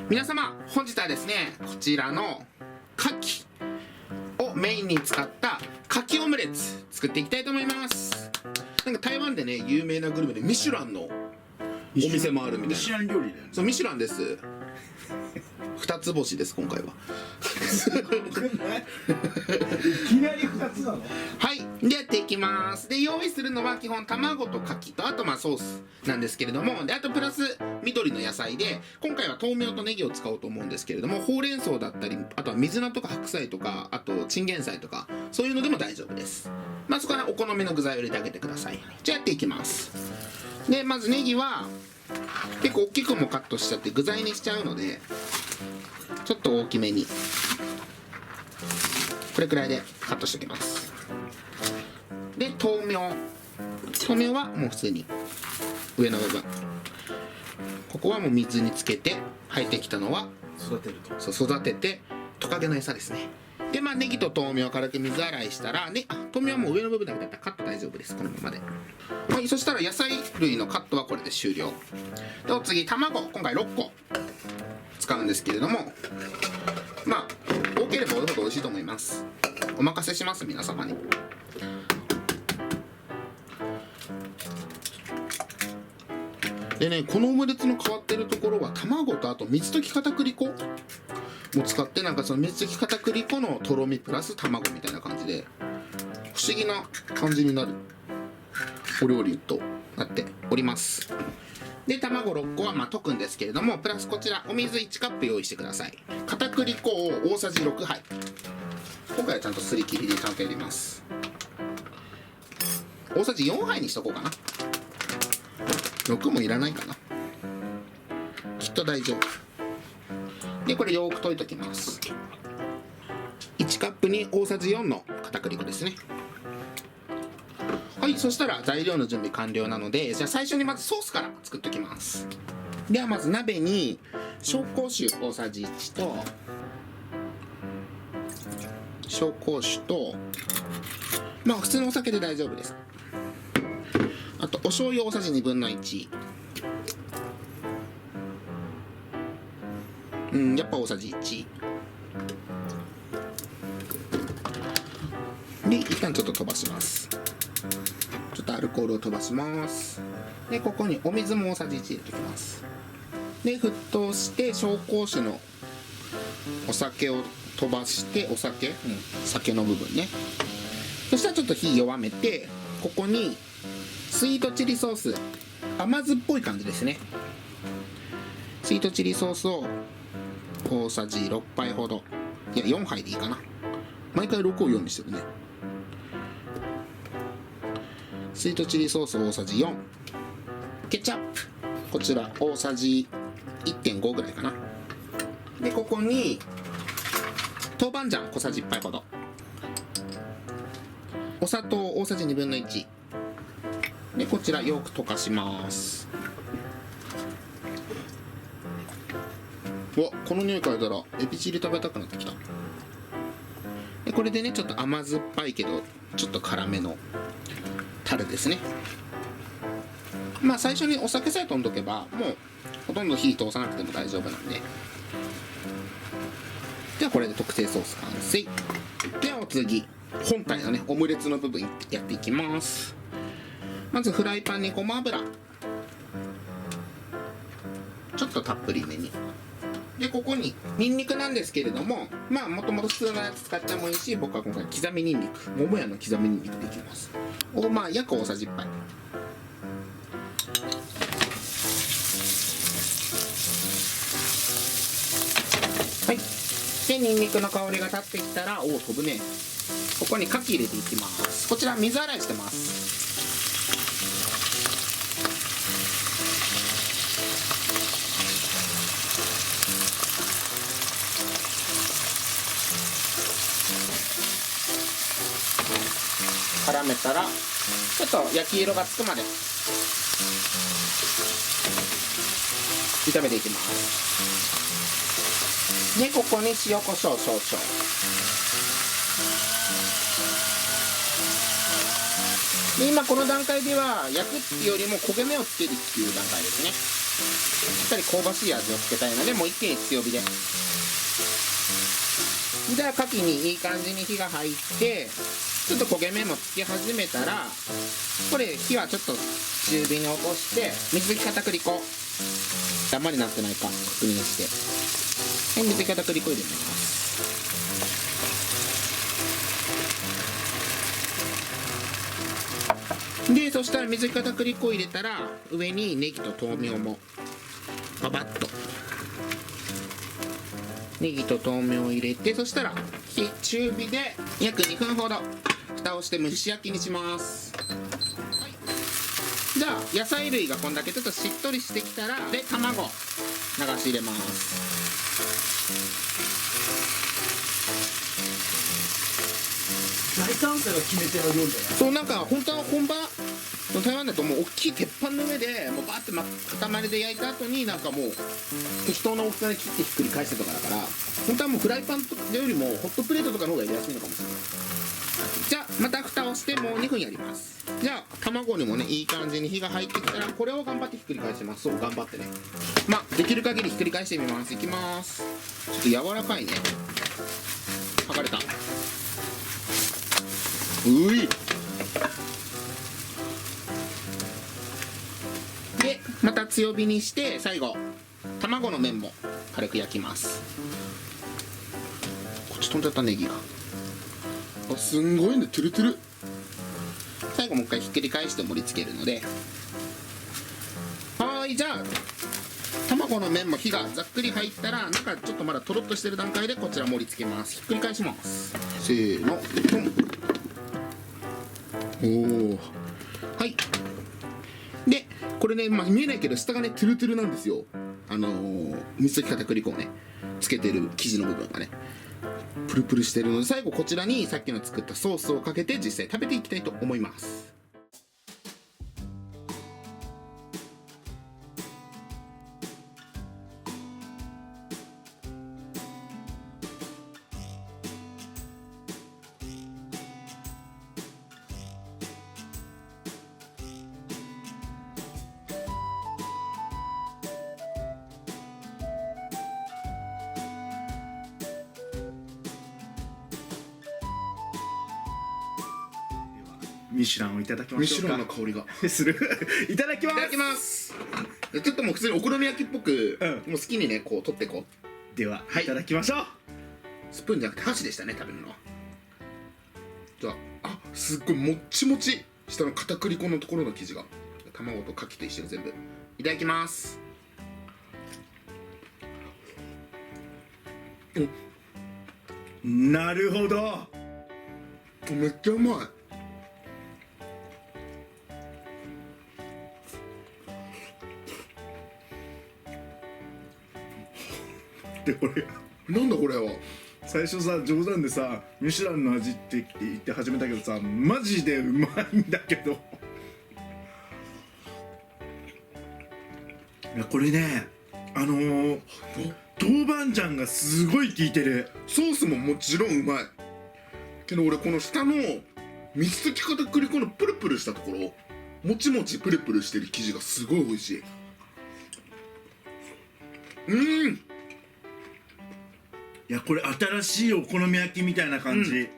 皆様、本日はですね、こちらの牡蠣をメインに使った牡蠣オムレツ作っていきたいと思います。なんか台湾でね、有名なグルメでミシュランのお店もあるみたいな。ミシュラン料理だよね。そう、ミシュランです。2つ星です、今回は。いきなり2つなの？はい、でやっていきます。で用意するのは基本卵と牡蠣とあとソースなんですけれども、であとプラス緑の野菜で今回は豆苗とネギを使おうと思うんですけれども、ほうれん草だったりあとは水菜とか白菜とかあとチンゲン菜とかそういうのでも大丈夫です。そこからお好みの具材を入れてあげてください。じゃあやっていきます。でまずネギは結構大きくもカットしちゃって具材にしちゃうのでちょっと大きめにこれくらいでカットしておきます。で豆苗はもう普通に上の部分ここはもう水につけて生えてきたのは育てると。そう育ててトカゲの餌ですね。でネギと豆苗を軽く水洗いしたら、ね、豆苗はもう上の部分だけだったらカット大丈夫です。このままで。はい、そしたら野菜類のカットはこれで終了。でお次卵、今回6個使うんですけれども、多ければ多いほど美味しいと思います。お任せします、皆様に。でね、このオムレツの変わってるところは卵とあと水溶き片栗粉も使って、なんかその水溶き片栗粉のとろみプラス卵みたいな感じで不思議な感じになるお料理となっております。で卵6個は溶くんですけれども、プラスこちらお水1カップ用意してください。片栗粉を大さじ6杯、今回はちゃんとすり切りでちゃんとやります。大さじ4杯にしとこうかな。6もいらないかな、きっと大丈夫で、これよーく溶いときます。1カップに大さじ4の片栗粉ですね。はい、そしたら材料の準備完了なので、じゃあ最初にまずソースから作っておきます。ではまず鍋に紹興酒大さじ1と紹興酒と普通のお酒で大丈夫です。あとお醤油大さじ1/2、やっぱ大さじ1で一旦ちょっと飛ばします。ちょっとアルコールを飛ばします。でここにお水も大さじ1入れておきます。で沸騰して紹興酒のお酒を飛ばして、酒の部分ね。そしたらちょっと火弱めて、ここにスイートチリソース、甘酸っぽい感じですね。スイートチリソースを大さじ6杯ほど、いや4杯でいいかな。毎回6を4にしてるね。スイートチリソース大さじ4、ケチャップこちら大さじ 1.5 ぐらいかな。でここに豆板醤小さじ1杯ほど、お砂糖大さじ1/2で、こちらよく溶かします。うわ、この匂い嗅いだらエビチリ食べたくなってきた。でこれでね、ちょっと甘酸っぱいけどちょっと辛めのタレですね。最初にお酒さえ飛んどけばもうほとんど火通さなくても大丈夫なんで。ではこれで特製ソース完成。ではお次本体のねオムレツの部分やっていきます。まずフライパンにごま油ちょっとたっぷりめに。でここにニンニクなんですけれども、もともと普通のやつ使ってもいいし、僕は今回刻みニンニク、桃屋の刻みニンニクでいきますを約大さじ1杯。はい、でニンニクの香りが立ってきたら、飛ぶね、ここに牡蠣入れていきます。こちら水洗いしてます。絡めたらちょっと焼き色がつくまで炒めていきます。でここに塩コショウ少々、で今この段階では焼くっていうよりも焦げ目をつけるっていう段階ですね。っかり香ばしい味をつけたいので、もう一気に強火で。じゃあ牡蠣にいい感じに火が入って、ちょっと焦げ目もつき始めたら、これ火はちょっと中火に落として、水溶き片栗粉ダマになってないか確認して、水溶き片栗粉入れます。でそしたら水溶き片栗粉入れたら、上にネギと豆苗もパパッと、ネギと豆苗を入れて、そしたら火中火で約2分ほど蓋をして蒸し焼きにします。はい、じゃあ野菜類がこんだけちょっとしっとりしてきたら、で卵流し入れます。大胆さが決め手の料理だね。そう、なんか本当は本場の台湾だともう大きい鉄板の上でもうバーって塊で焼いた後に、なんかもう適当な大きさで切ってひっくり返してとかだから、本当はもうフライパンとかよりもホットプレートとかの方がやりやすいのかもしれない。じゃあまた蓋をしてもう2分やります。じゃあ卵にもねいい感じに火が入ってきたら、これを頑張ってひっくり返します。そう頑張ってね、まあできる限りひっくり返してみます。いきます。ちょっと柔らかいね。剥がれた。ういでまた強火にして、最後卵の面も軽く焼きます。こっち飛んじゃったネギが。あ、すんごいね、トゥルトゥル。最後もう一回ひっくり返して盛り付けるので、はい、じゃあ卵の面も火がざっくり入ったら、中ちょっとまだとろっとしてる段階でこちら盛り付けます。ひっくり返します。せーの、トン。おお、はい。でこれね、まあ、見えないけど下がねトゥルトゥルなんですよ。水溶き片栗粉をねつけてる生地の部分がねプルプルしてるので、最後こちらにさっきの作ったソースをかけて実際食べていきたいと思います。ミシュランをいただきましょうか。ミシュランの香りがするいただきます。いただきます。ちょっともう普通にお好み焼きっぽく、もう好きにねこう取っていこう。では、はい、いただきましょう。スプーンじゃなくて箸でしたね、食べるのは。じゃあ、すっごいもっちもち、下の片栗粉のところの生地が卵と牡蠣と一緒に全部いただきます。なるほど、めっちゃうまい。で俺なんだこれは。最初さ冗談でさミシュランの味って言って始めたけどさ、マジでうまいんだけど、いやこれね豆板醤がすごい効いてる。ソースももちろんうまいけど、俺この下の水溶き片栗粉のプルプルしたところ、もちもちプルプルしてる生地がすごい美味しい。いやこれ新しいお好み焼きみたいな感じ、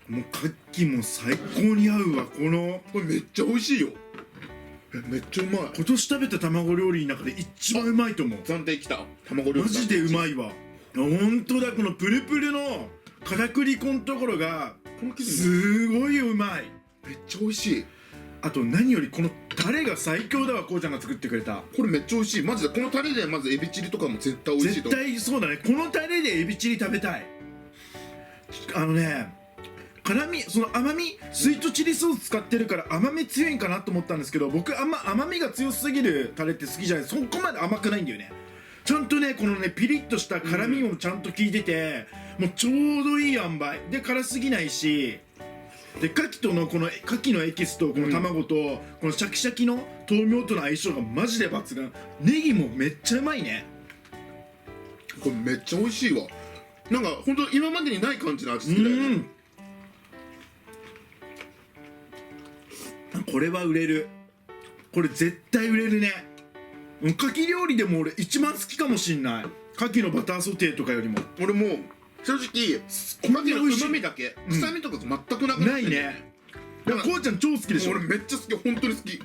もう牡蠣も最高に合うわ。これめっちゃ美味しいよ。めっちゃうまい。今年食べた卵料理の中で一番うまいと思う。暫定きた。卵料理マジでうまいわ。ほんとだ、このプルプルの片栗粉のところがすごいうまい。めっちゃ美味しい。あと何よりこのタレが最強だわ。こうちゃんが作ってくれた。これめっちゃ美味しい。マジでこのタレでまずエビチリとかも絶対美味しいと思う。絶対そうだね。このタレでエビチリ食べたい。辛み、その甘み、スイートチリソース使ってるから甘み強いんかなと思ったんですけど、僕甘みが強すぎるタレって好きじゃない。そこまで甘くないんだよね。ちゃんとねこのねピリッとした辛みもちゃんと効いてて、もうちょうどいい塩梅で辛すぎないし、で牡蠣とのこの牡蠣のエキスとこの卵とこのシャキシャキの豆苗との相性がマジで抜群。ネギもめっちゃうまいね。これめっちゃ美味しいわ。なんか本当今までにない感じの味付けだよね。これは売れる。これ絶対売れるね。牡蠣料理でも俺一番好きかもしんない。牡蠣のバターソテーとかよりも俺もう正直こんなに美味しいうまみだけ、臭みとか全くなくなってないね。いや、こうちゃん超好きでしょ。俺めっちゃ好き、本当に好き。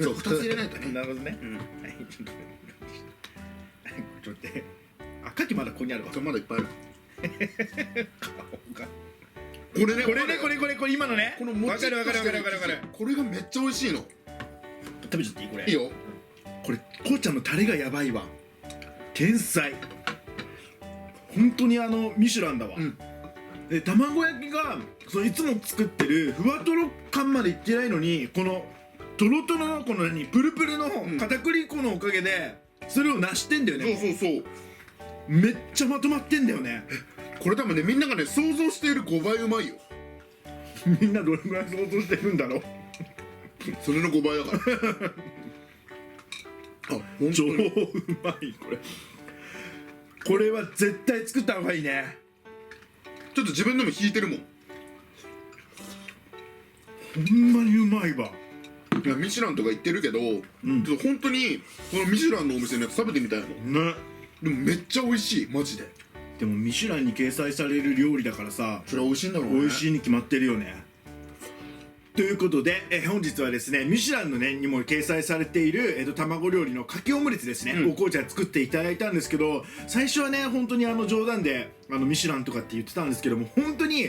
そう、2つ入れないとね。なるほどね。はい、ちょっとちょっと待って。あ、牡蠣まだここにあるわ。まだいっぱいある。顔がこれね、これ今のね。このもちっとしてるわかる。これがめっちゃ美味しいの。食べちゃっていいこれ。いいよ。これこうちゃんのタレがやばいわ。天才。本当にミシュランだわ。で卵焼きがいつも作ってるふわとろ感までいってないのに、このとろとろのこのプルプルの片栗粉のおかげでそれを成してんだよね。そうめっちゃまとまってんだよね。これ多分ね、みんながね想像している5倍うまいよ。みんなどれぐらい想像してるんだろう。それの5倍だからあ、本超う当にまい。これは絶対作った方がいいね。ちょっと自分でも引いてるもん。いほんまにうまいわ。や、ミシュランとか言ってるけど、ちょっと本当にこのミシュランのお店のやつ食べてみたいもん。ね。でもめっちゃ美味しい、マジで。でもミシュランに掲載される料理だからさ、それは美味しいんだろうね。美味しいに決まってるよね。ということで、本日はですね、ミシュランのねにも掲載されている、卵料理のかきオムレツですね、お紅茶作っていただいたんですけど、最初はね本当に冗談でミシュランとかって言ってたんですけども、本当に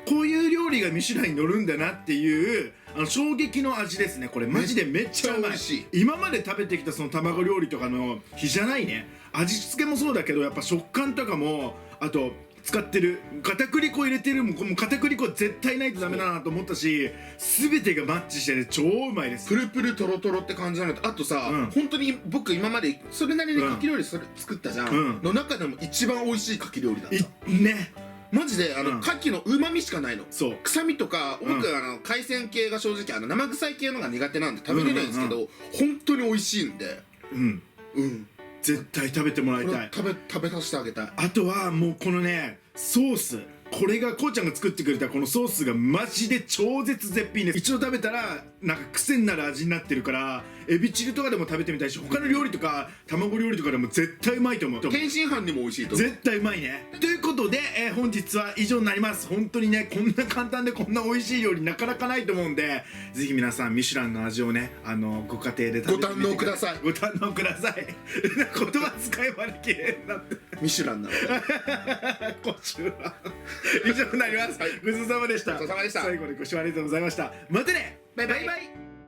こういう料理がミシュランに乗るんだなっていう衝撃の味ですね。これマジでめっちゃうまい。めっちゃ美味しい。今まで食べてきたその卵料理とかの比じゃないね。味付けもそうだけど、やっぱ食感とかも、あと使ってる片栗粉入れてるもう片栗粉絶対ないとダメだなと思ったし、全てがマッチしてて超うまいです。プルプルトロトロって感じなのと、あとさ、本当に僕今までそれなりにかき料理作ったじゃん、の中でも一番美味しいかき料理だった。ね、マジで牡蠣のうまみしかないの。そう、臭みとか僕海鮮系が正直生臭い系のが苦手なんで食べれないんですけど、本当に美味しいんで、絶対食べてもらいたい。食べさせてあげたい。あとはもうこのねソース、これがこうちゃんが作ってくれたこのソースがマジで超絶絶品です。一度食べたらなんか癖になる味になってるから、エビチリとかでも食べてみたいし、他の料理とか卵料理とかでも絶対うまいと思う。天津飯にも美味しいと思う。絶対うまいね。ということで、本日は以上になります。本当にねこんな簡単でこんな美味しい料理なかなかないと思うんで、ぜひ皆さんミシュランの味をねご家庭で食べてみてご堪能ください。ご堪能ください。言葉遣いまで綺麗になってミシュランなので今週は以上になります。ごちそうさまでした。ごちそうさまでした。最後にご視聴ありがとうございました。またね。バイバイ。バイバイ。